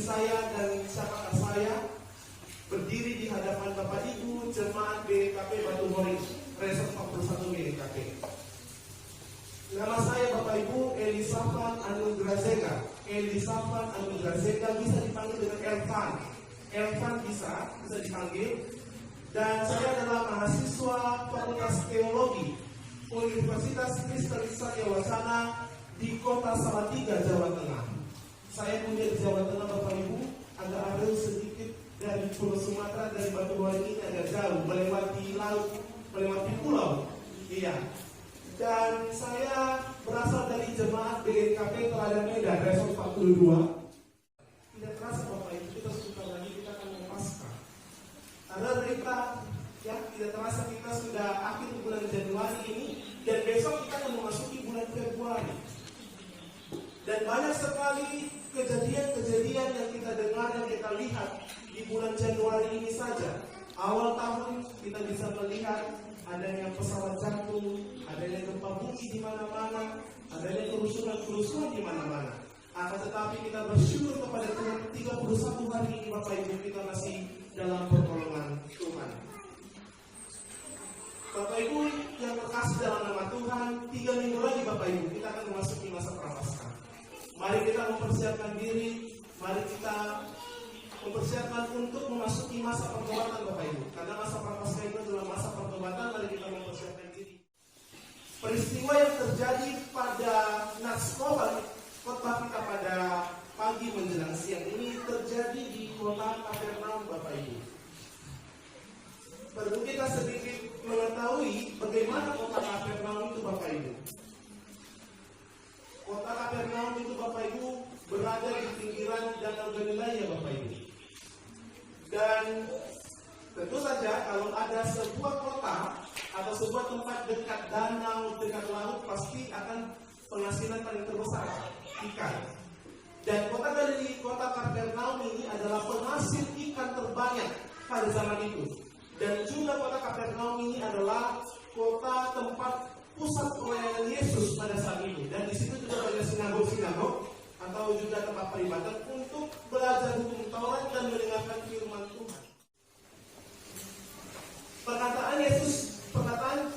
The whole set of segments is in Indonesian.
saya dan siapakah saya berdiri di hadapan Bapak Ibu Jemaat GKP Batu Moring Resort 41 GKP. Nama saya Bapak Ibu Elisafan Anugrahzega. Elisafan Anugrahzega, bisa dipanggil dengan Elvan. Elvan bisa dipanggil. Dan saya adalah mahasiswa Fakultas Teologi Universitas Kristen Satya Wacana di Kota Salatiga, Jawa Tengah. Saya punya di Jawa Tengah Bapak Ibu, agak ada sedikit dari Pulau Sumatera, dari Batu Moring ini agak jauh, melewati laut, melewati pulau. Iya. Dan saya berasal dari jemaat BGKP Teladan Medan, Resort 42. Tidak terasa Bapak Ibu, kita sebentar lagi kita akan mempasca. Karena kita, ya, tidak terasa kita sudah akhir bulan Januari ini, dan besok kita akan memasuki bulan Februari. Dan banyak sekali kejadian-kejadian yang kita dengar, yang kita lihat di bulan Januari ini saja. Awal tahun kita bisa melihat adanya pesawat jatuh, adanya gempa bumi di mana-mana, adanya kerusuhan di mana-mana. Akan tetapi kita bersyukur kepada Tuhan, 31 hari ini Bapak Ibu kita masih dalam pertolongan Tuhan. Bapak Ibu yang terkasih dalam nama Tuhan, 3 minggu lagi Bapak Ibu kita akan memasuki masa Prapaskah. Mari kita mempersiapkan diri, mari kita mempersiapkan untuk memasuki masa pertobatan Bapak Ibu. Karena masa Prapaskah itu adalah masa pertobatan, mari kita mempersiapkan diri. Peristiwa yang terjadi pada khotbah kita pada pagi menjelang siang ini terjadi di kota Kapernaum Bapak Ibu. Perlu kita sedikit mengetahui bagaimana kota Kapernaum itu Bapak Ibu. Kota Kapernaum itu Bapak Ibu berada di pinggiran Danau Galilea Bapak Ibu. Dan tentu saja kalau ada sebuah kota atau sebuah tempat dekat danau, dekat laut, pasti akan penghasilan paling terbesar ikan. Dan kota Kapernaum ini adalah penghasil ikan terbanyak pada zaman itu. Dan juga kota Kapernaum ini adalah kota tempat pusat pelayanan Yesus pada saat itu. Dan di situ juga ada sinagog-sinagog atau juga tempat peribadatan untuk belajar hukum Taurat dan mendengarkan firman Tuhan. Perkataan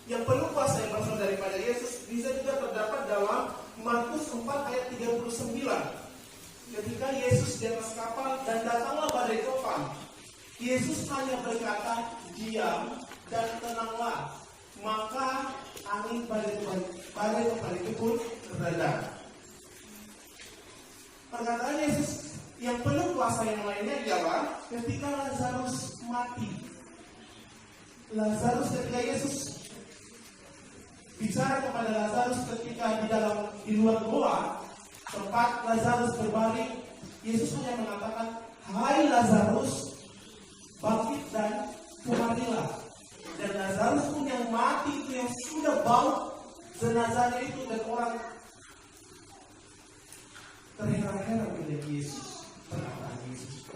yang penuh kuasa yang berasal daripada Yesus bisa juga terdapat dalam Markus 4 ayat 39. Ketika Yesus di atas kapal dan datanglah badai topan, Yesus hanya berkata, "Diam dan tenanglah." Maka angin badai topan itu pun reda. Perkataan Yesus yang penuh kuasa yang lainnya adalah ketika Lazarus mati. Ketika Yesus bicara kepada Lazarus ketika di luar gua tempat Lazarus berbaring, Yesus hanya mengatakan, "Hai Lazarus, bangkit dan kemarilah." Dan Lazarus pun yang mati itu, yang sudah bau jenazahnya itu, dan orang terheran-heran oleh Yesus, perkataan Yesus.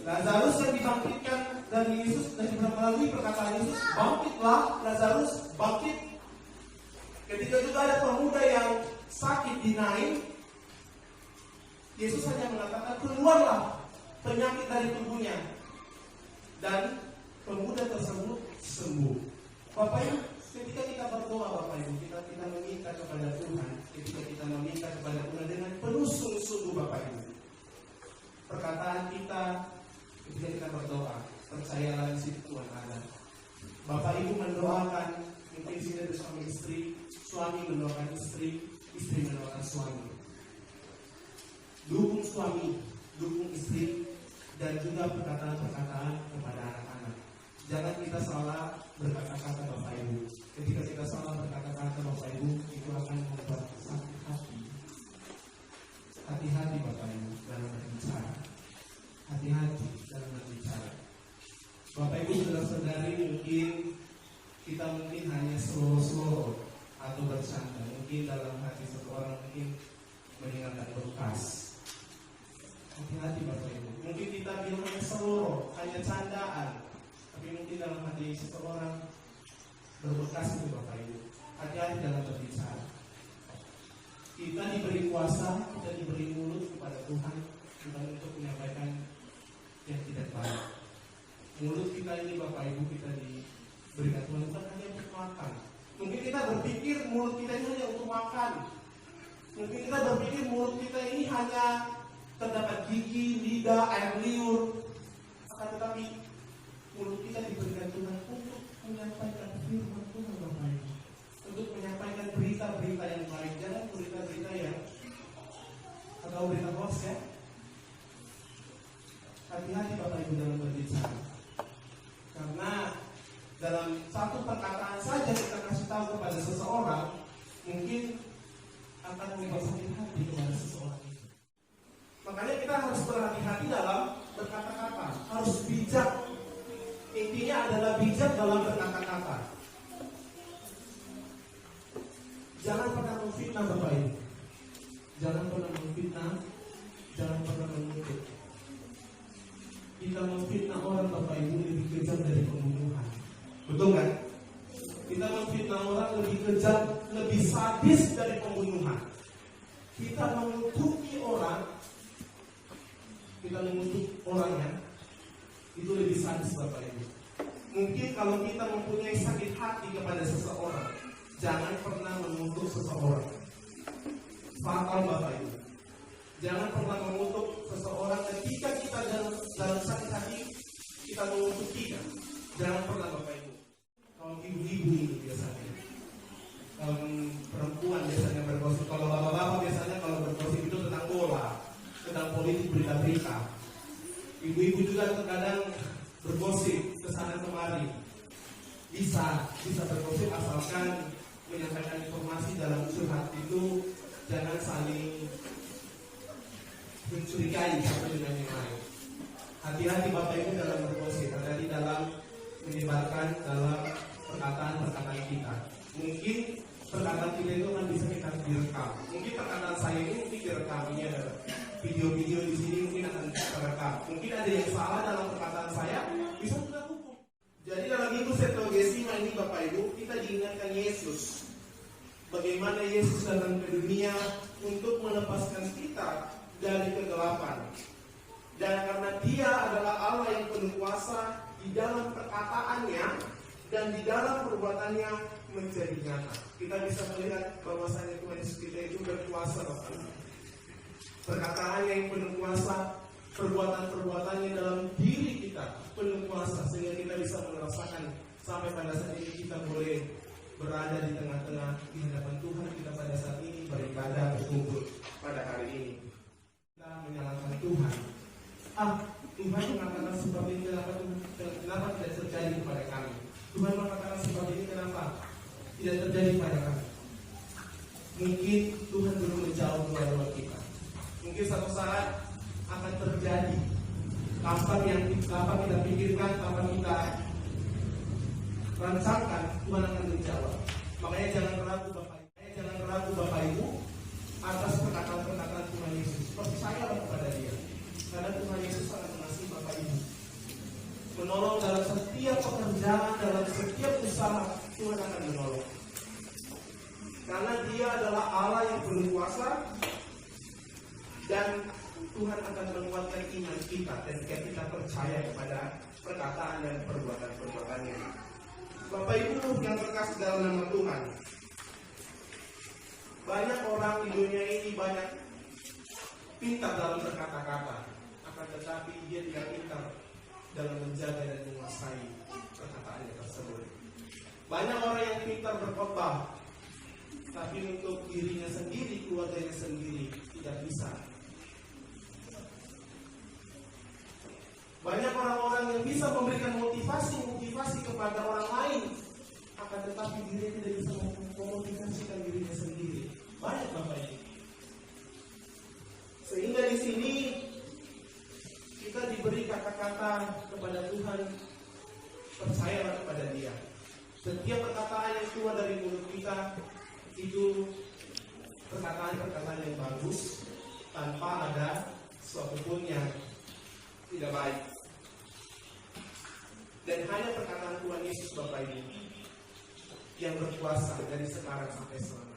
Lazarus yang dibangkitkan dari Yesus, dan melalui perkataan Yesus, "Bangkitlah Lazarus, bangkit." Ketika juga ada pemuda yang sakit di Nain, Yesus hanya mengatakan, "Keluarlah penyakit dari tubuhnya." Dan pemuda tersebut sembuh. Bapak Ibu, ketika kita berdoa Bapak Ibu, kita meminta kepada Tuhan, ketika kita meminta kepada Tuhan dengan penuh sungguh-sungguh Bapak Ibu, perkataan kita ketika kita berdoa, percayalah di situ Tuhan ada. Bapak Ibu mendoakan, mungkin sini ada suami istri, suami mendoakan istri, istri mendoakan suami. Dukung suami, dukung istri, dan juga perkataan-perkataan kepada anak-anak. Jangan kita salah berkata-kata Bapak Ibu. Ketika kita salah berkata-kata Bapak Ibu, itu akan membuat sakit hati. Hati-hati Bapak Ibu dalam berbicara. Hati-hati dalam berbicara. Bapak Ibu saudara-saudari, mungkin kita hanya seloro-seloro atau bercanda. Mungkin dalam hati seseorang mungkin meninggalkan bekas. Hati-hati Bapak Ibu. Mungkin kita bilang hanya seloro, hanya candaan, tapi mungkin dalam hati seseorang berbekas itu Bapak Ibu. Hati-hati dalam berbicara. Kita diberi kuasa, kita diberi mulut kepada Tuhan bukan untuk menyampaikan yang tidak baik. Mulut kita ini Bapak Ibu kita diberikan Tuhan bukan hanya untuk makan. Mungkin kita berpikir mulut kita ini hanya untuk makan. Mungkin kita berpikir mulut kita ini hanya terdapat gigi, lidah, air liur. Akan tetapi mulut kita diberikan Tuhan untuk menyampaikan firman Tuhan Bapak Ibu. Untuk menyampaikan berita-berita yang baik. Jangan berita-berita yang atau berita hoax ya. Hati-hati Bapak Ibu dalam berbicara. Karena dalam satu perkataan saja kita kasih tahu kepada seseorang, mungkin akan membuat sakit hati kepada seseorang itu. Makanya kita harus berhati-hati dalam berkata-kata, harus bijak. Intinya adalah bijak dalam berkata-kata. Jangan pernah memfitnah Bapak Ibu. Jangan pernah memfitnah, jangan pernah mengutuk. Kita memfitnah orang Bapak Ibu lebih kejam dari pembunuhan. Betul kan? Kita memfitnah orang lebih kejam, lebih sadis dari pembunuhan. Kita mengutuki orang, orangnya, itu lebih sadis Bapak Ibu. Mungkin kalau kita mempunyai sakit hati kepada seseorang, jangan pernah mengutuk seseorang. Fatal Bapak Ibu. Jangan pernah mengutuk seseorang ketika kita dalam sakit hati, kita mengutukinya. Jangan pernah Bapak Ibu. Kalau ibu-ibu itu biasanya, kalau perempuan biasanya bergosip, kalau bapak-bapak biasanya kalau bergosip itu tentang bola, tentang politik, berita-berita. Ibu-ibu juga terkadang bergosip kesana kemari. Bisa bergosip asalkan menyampaikan informasi dalam curhat itu jangan saling mencurigai satu dengan yang lain. Hati-hati Bapak Ibu dalam bergosip, hati-hati dalam menyebarkan dalam perkataan-perkataan kita. Mungkin perkataan kita itu kan bisa kita direkam. Mungkin perkataan saya ini mungkin direkam, ini ada video-video di sini mungkin akan terekam. Mungkin ada yang salah dalam perkataan saya, bisa kita hukum. Jadi dalam itu Septuagesima ini Bapak Ibu, kita diingatkan Yesus. Bagaimana Yesus datang ke dunia untuk melepaskan kita dari kegelapan. Dan karena Dia adalah Allah yang penuh kuasa, di dalam perkataannya dan di dalam perbuatannya menjadi nyata. Kita bisa melihat bahwasanya Tuhan Yesus kita itu berkuasa Bapak. Perkataannya yang penuh kuasa, perbuatan-perbuatannya dalam diri kita penuh kuasa, sehingga kita bisa merasakan sampai pada saat ini kita boleh berada di tengah-tengah di hadapan Tuhan kita pada saat ini beribadah berkumpul pada hari ini. Kita menyalahkan Tuhan. Tuhan mengatakan seperti ini, kenapa tidak terjadi kepada kami? Tuhan mengatakan seperti ini, kenapa tidak terjadi kepada kami? Mungkin Tuhan belum menjawab doa-doa kita. Mungkin satu saat akan terjadi. Kapan kita pikirkan, kapan kita rancangkan, Tuhan akan menjawab. Makanya jangan ragu Bapak Ibu atas perkataan-perkataan Tuhan Yesus. Percayalah kepada Dia. Karena Tuhan Yesus sangat mengasihi Bapak Ibu. Menolong dalam setiap pekerjaan, dalam setiap usaha, Tuhan akan menolong. Karena Dia adalah Allah yang penuh kuasa, dan Tuhan akan menguatkan iman kita ketika kita percaya kepada perkataan dan perbuatan-perbuatannya. Bapak Ibu yang terkasih dalam nama Tuhan, banyak orang di dunia ini banyak pintar dalam berkata-kata, akan tetapi dia tidak pintar dalam menjaga dan menguasai perkataannya tersebut. Banyak orang yang pintar berkhotbah, tapi untuk dirinya sendiri, keluarganya sendiri tidak bisa. Banyak orang-orang yang bisa memberikan motivasi kepada orang lain, akan tetapi dirinya tidak bisa memotivasikan dirinya sendiri. Banyak Bapak Ibu. Sehingga di sini kita diberi kata-kata kepada Tuhan, percayalah kepada Dia. Setiap perkataan yang keluar dari mulut kita itu perkataan-perkataan yang bagus, tanpa ada suatu pun yang tidak baik. Dan hanya perkataan Tuhan Yesus Bapak Ibu yang berkuasa dari sekarang sampai selamanya.